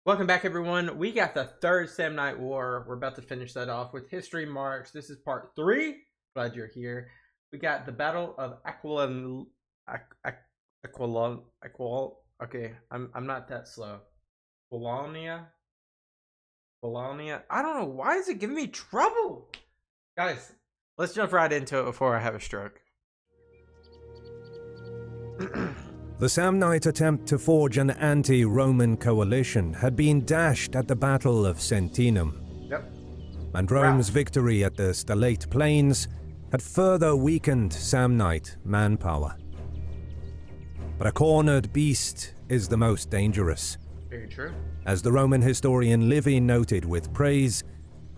Welcome back, everyone. We got the Third Samnite War. We're about to finish that off with HistoryMarche. This is part 3. Glad you're here. We got the Battle of Aquilonia. Okay, I'm not that slow. Aquilonia. I don't know. Why is it giving me trouble? Guys, let's jump right into it before I have a stroke. The Samnite attempt to forge an anti-Roman coalition had been dashed at the Battle of Sentinum. Yep. And Rome's victory at the Stellate Plains had further weakened Samnite manpower. But a cornered beast is the most dangerous. Very true. As the Roman historian Livy noted with praise,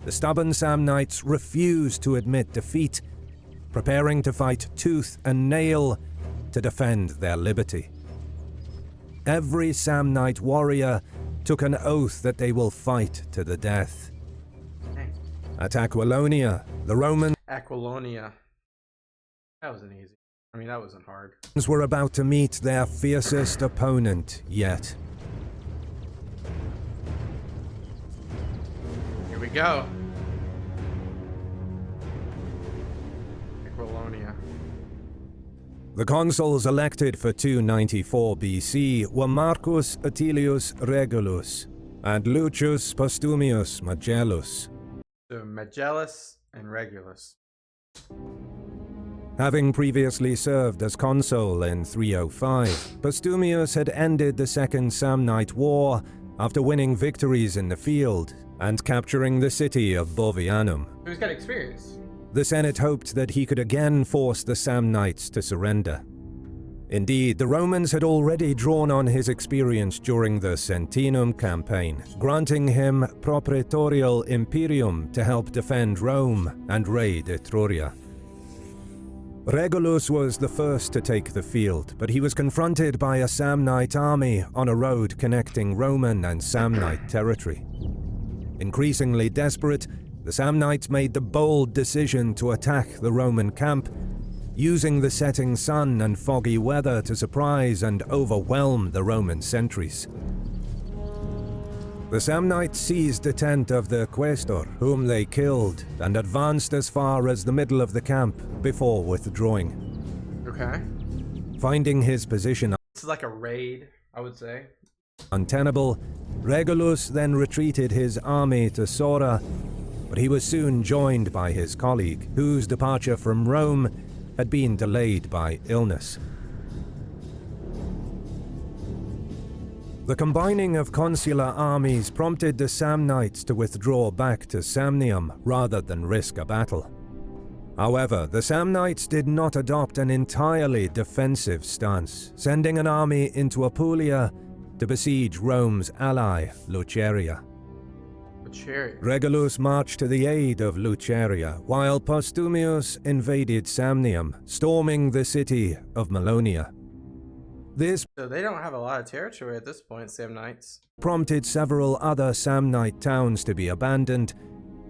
the stubborn Samnites refused to admit defeat, preparing to fight tooth and nail to defend their liberty. Every Samnite warrior took an oath that they will fight to the death. At Aquilonia, the Romans Aquilonia. That wasn't easy. I mean, that wasn't hard. were about to meet their fiercest opponent yet. Here we go. Aquilonia. The consuls elected for 294 BC were Marcus Atilius Regulus and Lucius Postumius Magellus. So Magellus and Regulus. Having previously served as consul in 305, Postumius had ended the Second Samnite War after winning victories in the field and capturing the city of Bovianum. Who's got experience? The Senate hoped that he could again force the Samnites to surrender. Indeed, the Romans had already drawn on his experience during the Sentinum campaign, granting him propraetorial imperium to help defend Rome and raid Etruria. Regulus was the first to take the field, but he was confronted by a Samnite army on a road connecting Roman and Samnite territory. Increasingly desperate, the Samnites made the bold decision to attack the Roman camp, using the setting sun and foggy weather to surprise and overwhelm the Roman sentries. The Samnites seized the tent of the quaestor, whom they killed, and advanced as far as the middle of the camp before withdrawing. Okay. Finding his position This is like a raid, I would say. untenable, Regulus then retreated his army to Sora, but he was soon joined by his colleague, whose departure from Rome had been delayed by illness. The combining of consular armies prompted the Samnites to withdraw back to Samnium rather than risk a battle. However, the Samnites did not adopt an entirely defensive stance, sending an army into Apulia to besiege Rome's ally, Luceria. Regulus marched to the aid of Luceria, while Postumius invaded Samnium, storming the city of Malonia. This So they don't have a lot of territory at this point, Samnites. prompted several other Samnite towns to be abandoned,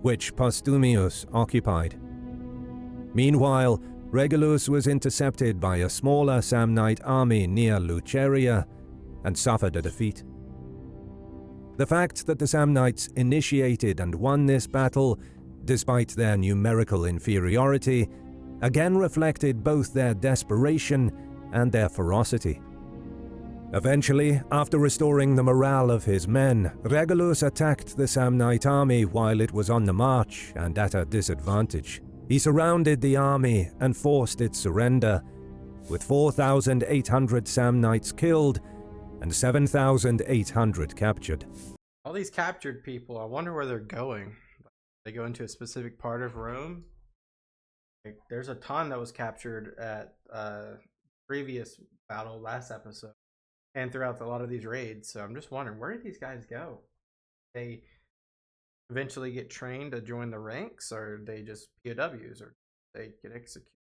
which Postumius occupied. Meanwhile, Regulus was intercepted by a smaller Samnite army near Luceria and suffered a defeat. The fact that the Samnites initiated and won this battle, despite their numerical inferiority, again reflected both their desperation and their ferocity. Eventually, after restoring the morale of his men, Regulus attacked the Samnite army while it was on the march and at a disadvantage. He surrounded the army and forced its surrender, with 4,800 Samnites killed and 7,800 captured. All these captured people, I wonder where they're going. They go into a specific part of Rome? Like, there's a ton that was captured at previous battle last episode and throughout a lot of these raids. So I'm just wondering, where did these guys go? They eventually get trained to join the ranks, or they just POWs, or they get executed?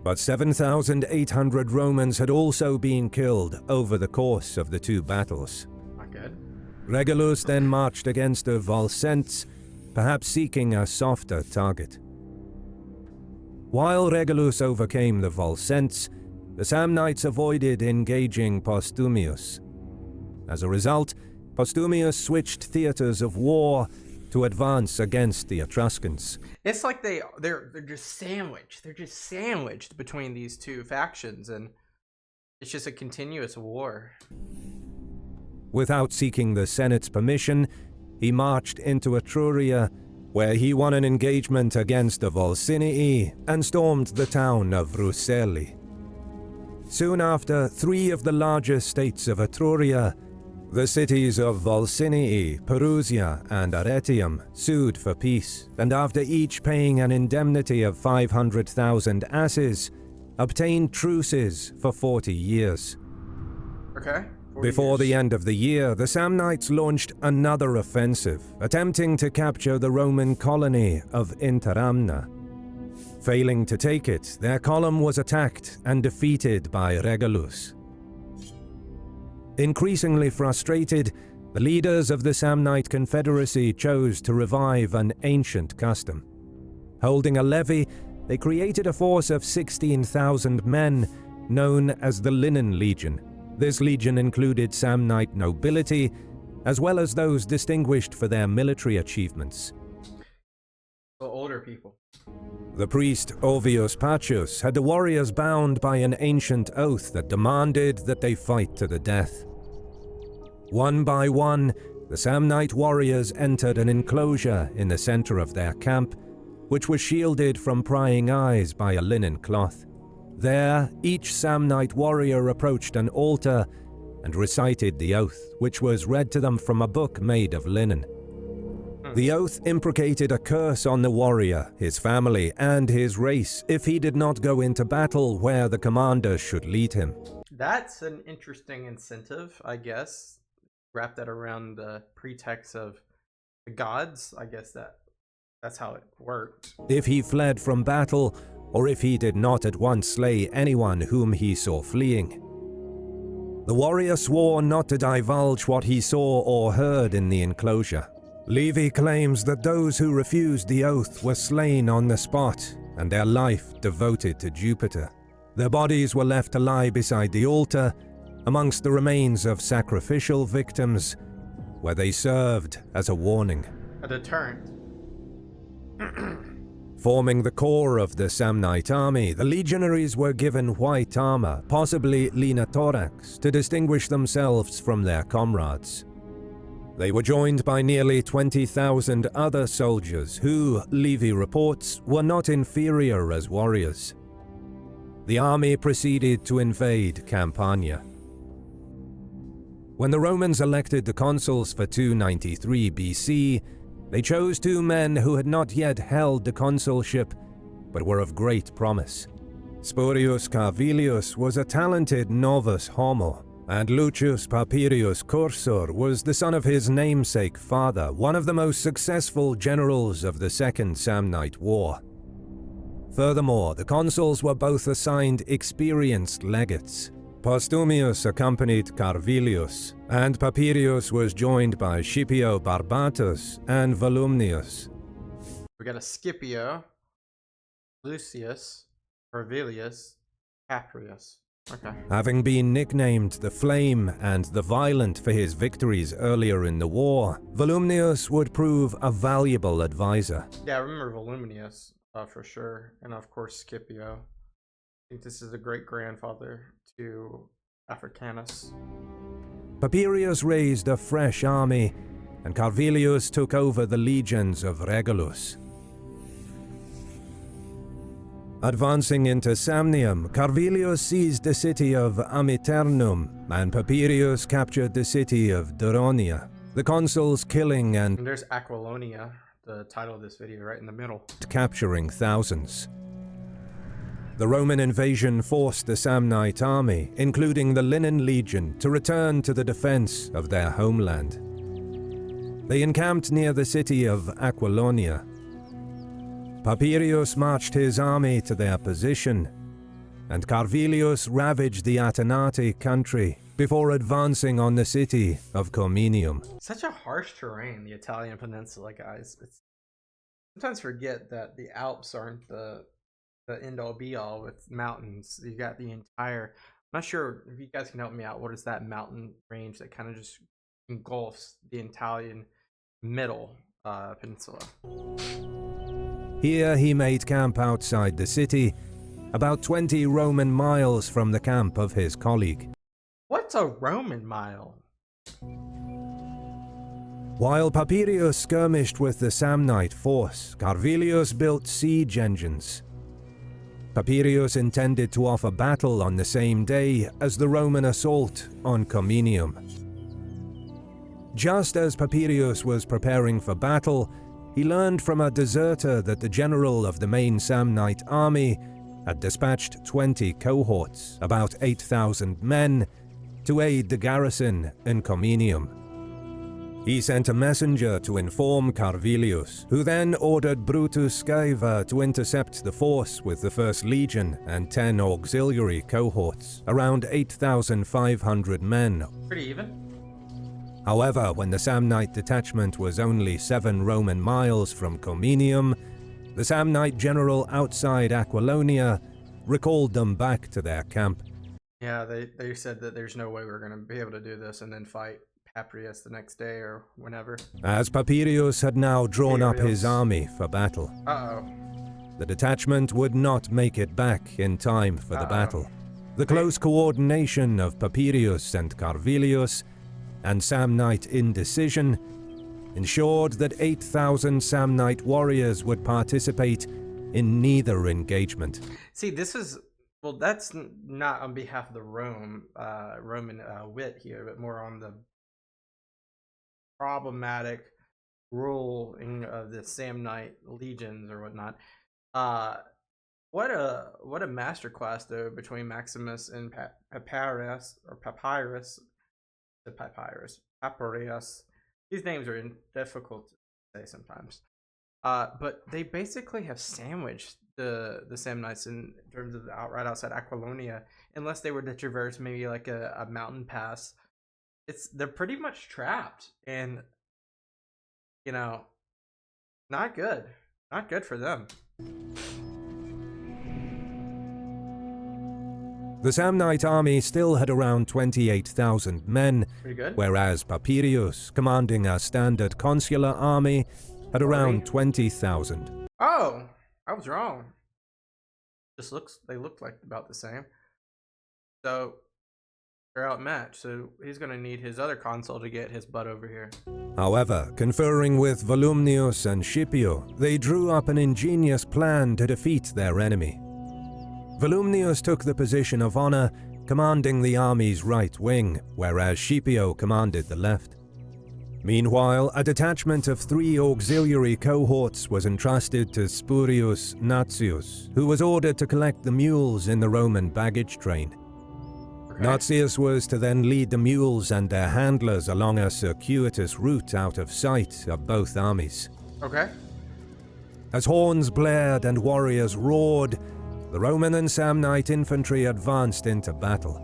But 7,800 Romans had also been killed over the course of the two battles. Not good. Regulus then marched against the Volscents, perhaps seeking a softer target. While Regulus overcame the Volscents, the Samnites avoided engaging Postumius. As a result, Postumius switched theaters of war to advance against the Etruscans. It's like they're just sandwiched. They're just sandwiched between these two factions, and it's just a continuous war. Without seeking the Senate's permission, he marched into Etruria, where he won an engagement against the Volsinii and stormed the town of Rucellai. Soon after, 3 of the largest states of Etruria, the cities of Volsinii, Perusia, and Arretium, sued for peace, and after each paying an indemnity of 500,000 asses, obtained truces for 40 years. Okay. Before the end of the year, the Samnites launched another offensive, attempting to capture the Roman colony of Interamna. Failing to take it, their column was attacked and defeated by Regulus. Increasingly frustrated, the leaders of the Samnite Confederacy chose to revive an ancient custom. Holding a levy, they created a force of 16,000 men, known as the Linen Legion. This legion included Samnite nobility, as well as those distinguished for their military achievements. So older people. The priest Ovius Pacius had the warriors bound by an ancient oath that demanded that they fight to the death. One by one, the Samnite warriors entered an enclosure in the center of their camp, which was shielded from prying eyes by a linen cloth. There, each Samnite warrior approached an altar and recited the oath, which was read to them from a book made of linen. The oath imprecated a curse on the warrior, his family, and his race if he did not go into battle where the commander should lead him. That's an interesting incentive, I guess. Wrap that around the pretext of the gods. I guess that's how it worked. If he fled from battle, or if he did not at once slay anyone whom he saw fleeing. The warrior swore not to divulge what he saw or heard in the enclosure. Livy claims that those who refused the oath were slain on the spot and their life devoted to Jupiter. Their bodies were left to lie beside the altar amongst the remains of sacrificial victims, where they served as a warning. A deterrent. Forming the core of the Samnite army, the legionaries were given white armor, possibly linathorax, to distinguish themselves from their comrades. They were joined by nearly 20,000 other soldiers who, Livy reports, were not inferior as warriors. The army proceeded to invade Campania. When the Romans elected the consuls for 293 BC, they chose 2 men who had not yet held the consulship, but were of great promise. Spurius Carvilius was a talented novus homo, and Lucius Papirius Cursor was the son of his namesake father, one of the most successful generals of the Second Samnite War. Furthermore, the consuls were both assigned experienced legates. Postumius accompanied Carvilius, and Papirius was joined by Scipio Barbatus and Volumnius. We got a Scipio, Lucius, Carvilius, Papirius. Okay. Having been nicknamed the Flame and the Violent for his victories earlier in the war, Volumnius would prove a valuable advisor. Yeah, I remember Volumnius for sure, and of course Scipio. I think this is a great-grandfather to Africanus. Papirius raised a fresh army, and Carvilius took over the legions of Regulus. Advancing into Samnium, Carvilius seized the city of Amiternum, and Papirius captured the city of Duronia. The consuls killing and there's Aquilonia, the title of this video, right in the middle. Capturing thousands. The Roman invasion forced the Samnite army, including the Linen Legion, to return to the defense of their homeland. They encamped near the city of Aquilonia. Papirius marched his army to their position, and Carvilius ravaged the Atenate country before advancing on the city of Cominium. Such a harsh terrain, the Italian peninsula, guys. Sometimes forget that the Alps aren't the end-all be-all with mountains. You got the entire, I'm not sure if you guys can help me out, what is that mountain range that kind of just engulfs the Italian middle peninsula. Here he made camp outside the city, about 20 Roman miles from the camp of his colleague. What's a Roman mile? While Papirius skirmished with the Samnite force, Carvilius built siege engines. Papirius intended to offer battle on the same day as the Roman assault on Cominium. Just as Papirius was preparing for battle, he learned from a deserter that the general of the main Samnite army had dispatched 20 cohorts, about 8,000 men, to aid the garrison in Cominium. He sent a messenger to inform Carvilius, who then ordered Brutus Scaever to intercept the force with the 1st Legion and 10 auxiliary cohorts, around 8,500 men. Pretty even. However, when the Samnite detachment was only 7 Roman miles from Cominium, the Samnite general outside Aquilonia recalled them back to their camp. Yeah, they said that there's no way we're going to be able to do this and then fight Papirius the next day or whenever. As Papirius had now drawn up his army for battle. The detachment would not make it back in time for the battle. The close coordination of Papirius and Carvilius and Samnite indecision ensured that 8,000 Samnite warriors would participate in neither engagement. See, this is, well, that's not on behalf of the Roman wit here, but more on the problematic ruling of the Samnite legions or whatnot. What a masterclass though between Maximus and Papirius. These names are difficult to say sometimes. But they basically have sandwiched the Samnites in terms of right outside Aquilonia, unless they were to traverse maybe like a mountain pass. They're pretty much trapped, and you know, not good for them. The Samnite army still had around 28,000 men, whereas Papirius, commanding a standard consular army, had around 20,000. Oh, I was wrong. They look like about the same. So they're outmatched, so he's going to need his other consul to get his butt over here. However, conferring with Volumnius and Scipio, they drew up an ingenious plan to defeat their enemy. Volumnius took the position of honor, commanding the army's right wing, whereas Scipio commanded the left. Meanwhile, a detachment of 3 auxiliary cohorts was entrusted to Spurius Nazius, who was ordered to collect the mules in the Roman baggage train. Nazius was to then lead the mules and their handlers along a circuitous route out of sight of both armies. As horns blared and warriors roared, the Roman and Samnite infantry advanced into battle.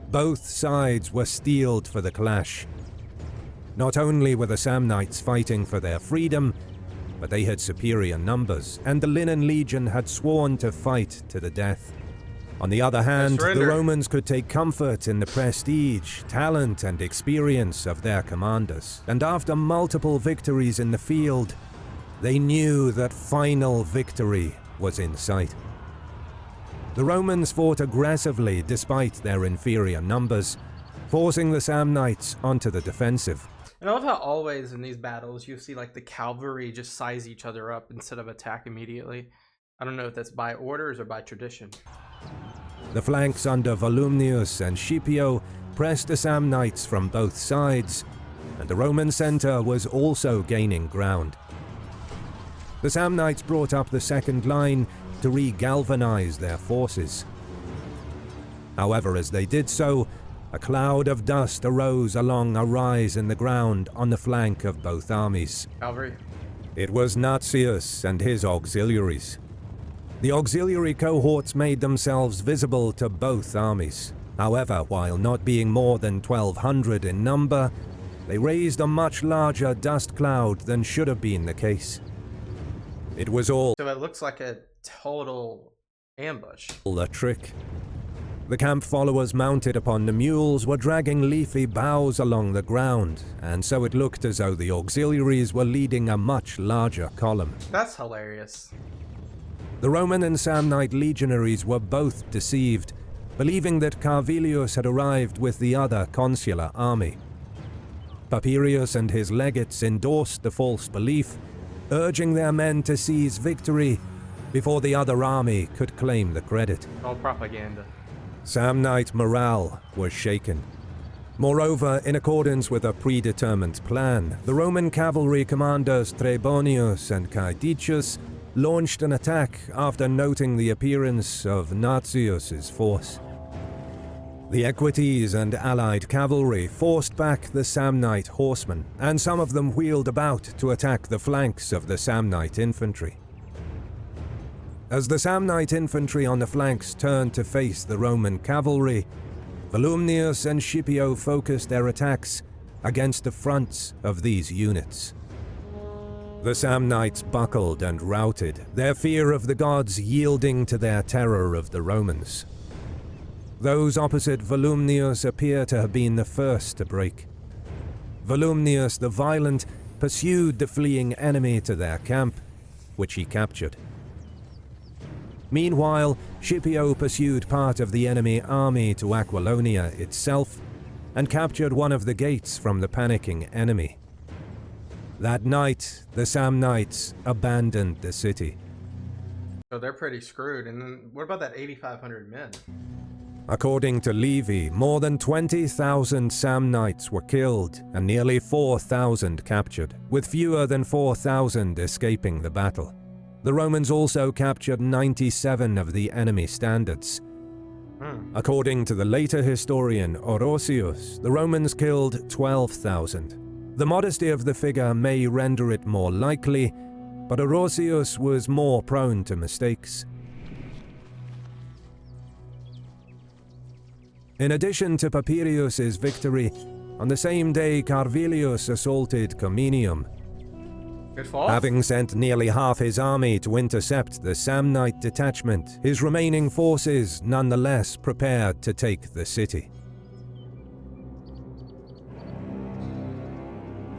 Both sides were steeled for the clash. Not only were the Samnites fighting for their freedom, but they had superior numbers, and the Linen Legion had sworn to fight to the death. On the other hand, the Romans could take comfort in the prestige, talent, and experience of their commanders, and after multiple victories in the field, they knew that final victory was in sight. The Romans fought aggressively despite their inferior numbers, forcing the Samnites onto the defensive. And I love how always in these battles you see like the cavalry just size each other up instead of attack immediately. I don't know if that's by orders or by tradition. The flanks under Volumnius and Scipio pressed the Samnites from both sides, and the Roman center was also gaining ground. The Samnites brought up the second line to re-galvanize their forces. However, as they did so, a cloud of dust arose along a rise in the ground on the flank of both armies. Cavalry. It was Nazius and his auxiliaries. The auxiliary cohorts made themselves visible to both armies. However, while not being more than 1,200 in number, they raised a much larger dust cloud than should have been the case. It was all so it looks like a total ambush. A trick. The camp followers mounted upon the mules were dragging leafy boughs along the ground, and so it looked as though the auxiliaries were leading a much larger column. That's hilarious. The Roman and Samnite legionaries were both deceived, believing that Carvilius had arrived with the other consular army. Papirius and his legates endorsed the false belief, urging their men to seize victory before the other army could claim the credit. All propaganda. Samnite morale was shaken. Moreover, in accordance with a predetermined plan, the Roman cavalry commanders Trebonius and Caedicius launched an attack after noting the appearance of Nazius's force. The Equites and allied cavalry forced back the Samnite horsemen, and some of them wheeled about to attack the flanks of the Samnite infantry. As the Samnite infantry on the flanks turned to face the Roman cavalry, Volumnius and Scipio focused their attacks against the fronts of these units. The Samnites buckled and routed, their fear of the gods yielding to their terror of the Romans. Those opposite Volumnius appear to have been the first to break. Volumnius the Violent pursued the fleeing enemy to their camp, which he captured. Meanwhile, Scipio pursued part of the enemy army to Aquilonia itself and captured one of the gates from the panicking enemy. That night, the Samnites abandoned the city. So they're pretty screwed. And then what about that 8,500 men? According to Livy, more than 20,000 Samnites were killed and nearly 4,000 captured, with fewer than 4,000 escaping the battle. The Romans also captured 97 of the enemy standards. According to the later historian Orosius, the Romans killed 12,000. The modesty of the figure may render it more likely, but Orosius was more prone to mistakes. In addition to Papirius's victory, on the same day Carvilius assaulted Cominium. Good fall. Having sent nearly half his army to intercept the Samnite detachment, his remaining forces nonetheless prepared to take the city.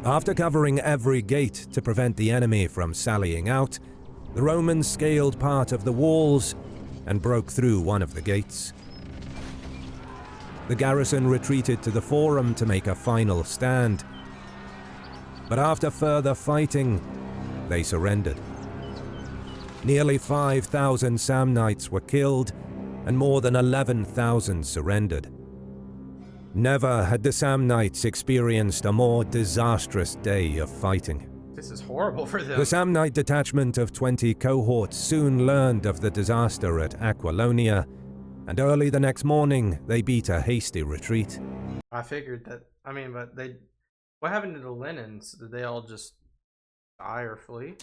After covering every gate to prevent the enemy from sallying out, the Romans scaled part of the walls and broke through one of the gates. The garrison retreated to the Forum to make a final stand. But after further fighting, they surrendered. Nearly 5,000 Samnites were killed, and more than 11,000 surrendered. Never had the Samnites experienced a more disastrous day of fighting. This is horrible for them. The Samnite detachment of 20 cohorts soon learned of the disaster at Aquilonia, and early the next morning they beat a hasty retreat. I figured that. I mean, but what happened to the Linens? Did they all just die or flee?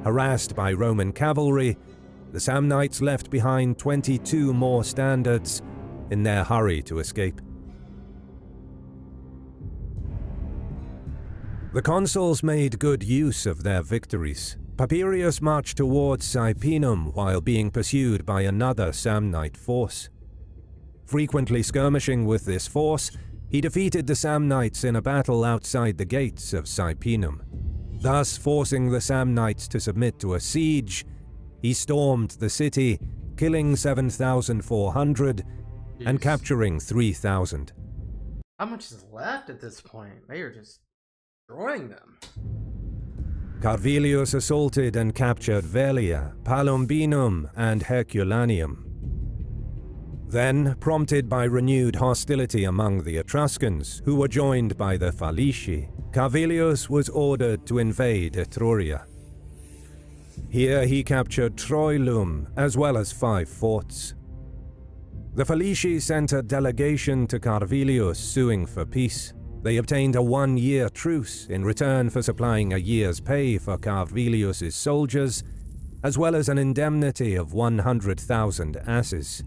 Harassed by Roman cavalry, the Samnites left behind 22 more standards in their hurry to escape. The consuls made good use of their victories. Papirius marched towards Cypinum while being pursued by another Samnite force. Frequently skirmishing with this force, he defeated the Samnites in a battle outside the gates of Cypinum. Thus forcing the Samnites to submit to a siege, he stormed the city, killing 7,400 and capturing 3,000. How much is left at this point? They are just destroying them. Carvilius assaulted and captured Velia, Palumbinum, and Herculaneum. Then, prompted by renewed hostility among the Etruscans, who were joined by the Falici, Carvilius was ordered to invade Etruria. Here he captured Troilum, as well as 5 forts. The Falici sent a delegation to Carvilius suing for peace. They obtained a 1-year truce in return for supplying a year's pay for Carvilius's soldiers, as well as an indemnity of 100,000 asses.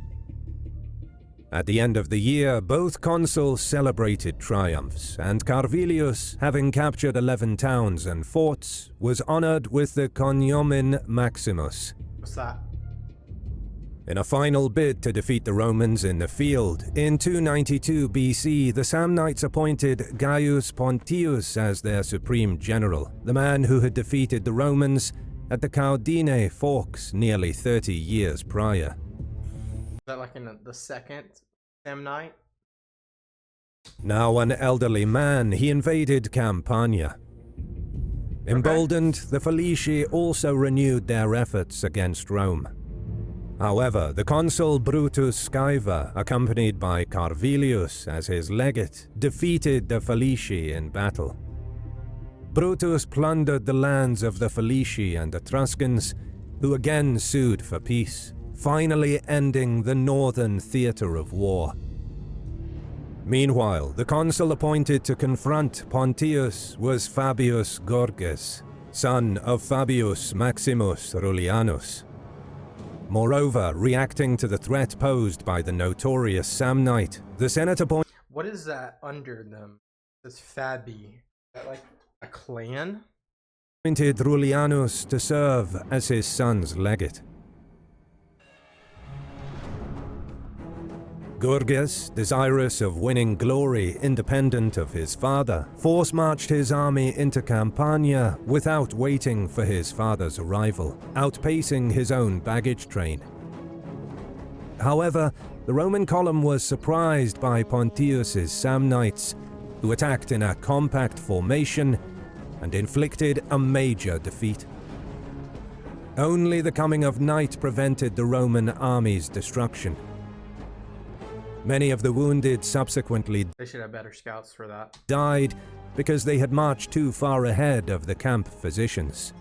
At the end of the year, both consuls celebrated triumphs, and Carvilius, having captured 11 towns and forts, was honored with the cognomen Maximus. What's that? In a final bid to defeat the Romans in the field, in 292 BC, the Samnites appointed Gaius Pontius as their supreme general, the man who had defeated the Romans at the Caudine Forks nearly 30 years prior. Is that like in the second Samnite? Now an elderly man, he invaded Campania. Emboldened, the Felici also renewed their efforts against Rome. However, the consul Brutus Scaeva, accompanied by Carvilius as his legate, defeated the Felici in battle. Brutus plundered the lands of the Felici and Etruscans, who again sued for peace, finally ending the northern theatre of war. Meanwhile, the consul appointed to confront Pontius was Fabius Gorges, son of Fabius Maximus Rullianus. Moreover, reacting to the threat posed by the notorious Samnite, the Senate appointed... What is that under them? This Fabi. Is that like a clan? ...appointed Rullianus to serve as his son's legate. Gorges, desirous of winning glory independent of his father, force-marched his army into Campania without waiting for his father's arrival, outpacing his own baggage train. However, the Roman column was surprised by Pontius's Samnites, who attacked in a compact formation and inflicted a major defeat. Only the coming of night prevented the Roman army's destruction. Many of the wounded subsequently They should have better scouts for that. died because they had marched too far ahead of the camp physicians.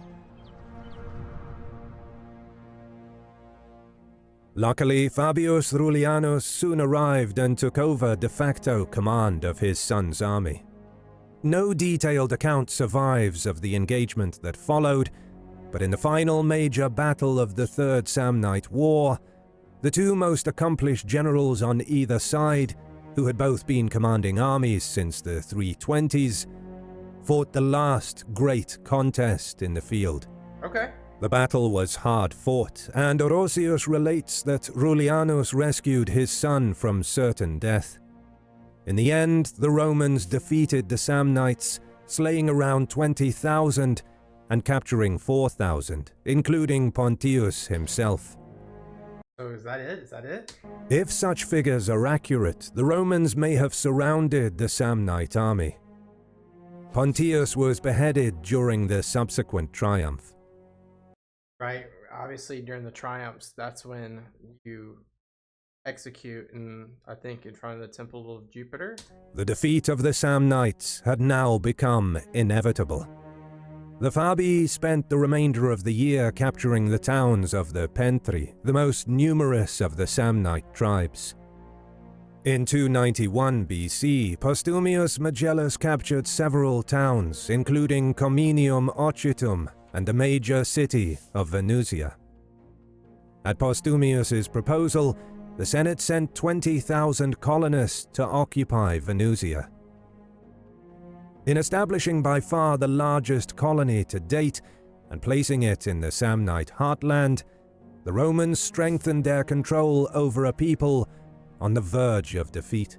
Luckily, Fabius Rullianus soon arrived and took over de facto command of his son's army. No detailed account survives of the engagement that followed, but in the final major battle of the Third Samnite War, the two most accomplished generals on either side, who had both been commanding armies since the 320s, fought the last great contest in the field. Okay. The battle was hard fought, and Orosius relates that Rullianus rescued his son from certain death. In the end, the Romans defeated the Samnites, slaying around 20,000 and capturing 4,000, including Pontius himself. So is that it? Is that it? If such figures are accurate, the Romans may have surrounded the Samnite army. Pontius was beheaded during the subsequent triumph. Right. Obviously, during the triumphs, that's when you execute, I think, in front of the Temple of Jupiter. The defeat of the Samnites had now become inevitable. The Fabii spent the remainder of the year capturing the towns of the Pentri, the most numerous of the Samnite tribes. In 291 BC, Postumius Magellus captured several towns, including Cominium Occitum and a major city of Venusia. At Postumius's proposal, the Senate sent 20,000 colonists to occupy Venusia. In establishing by far the largest colony to date and placing it in the Samnite heartland, the Romans strengthened their control over a people on the verge of defeat.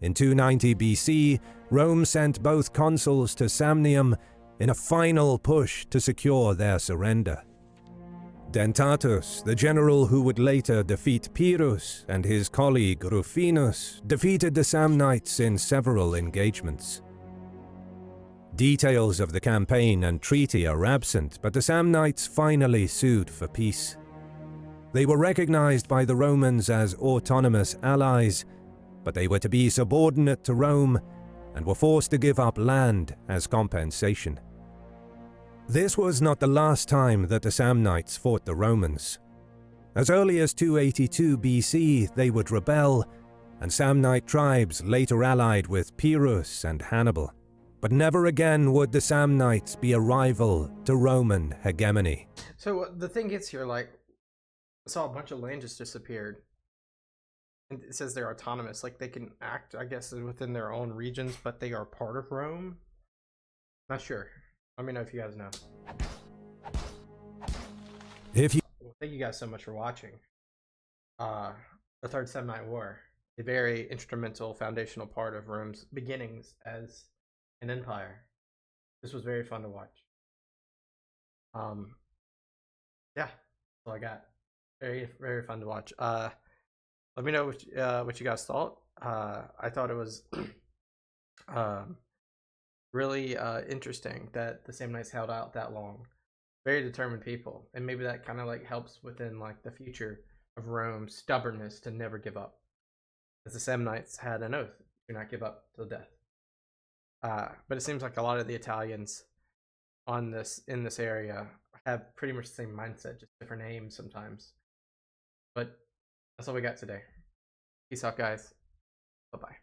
In 290 BC, Rome sent both consuls to Samnium in a final push to secure their surrender. Dentatus, the general who would later defeat Pyrrhus, and his colleague Rufinus defeated the Samnites in several engagements. Details of the campaign and treaty are absent, but the Samnites finally sued for peace. They were recognized by the Romans as autonomous allies, but they were to be subordinate to Rome and were forced to give up land as compensation. This was not the last time that the Samnites fought the Romans. As early as 282 BC, they would rebel, and Samnite tribes later allied with Pyrrhus and Hannibal. But never again would the Samnites be a rival to Roman hegemony. So the thing is here, like, I saw a bunch of land just disappeared. And it says they're autonomous, like they can act, I guess, within their own regions, but they are part of Rome? Not sure. Let me know if you guys know. Well, thank you guys so much for watching. The Third Samnite War, a very instrumental, foundational part of Rome's beginnings as an empire. This was very fun to watch. Yeah, that's all I got. Very, very fun to watch. Let me know what you guys thought. I thought it was really interesting that the Samnites held out that long. Very determined people, and maybe that kind of like helps within like the future of Rome's stubbornness to never give up, as the Samnites had an oath to not give up till death. But it seems like a lot of the Italians in this area have pretty much the same mindset, just different names sometimes. But that's all we got today. Peace out, guys. Bye bye.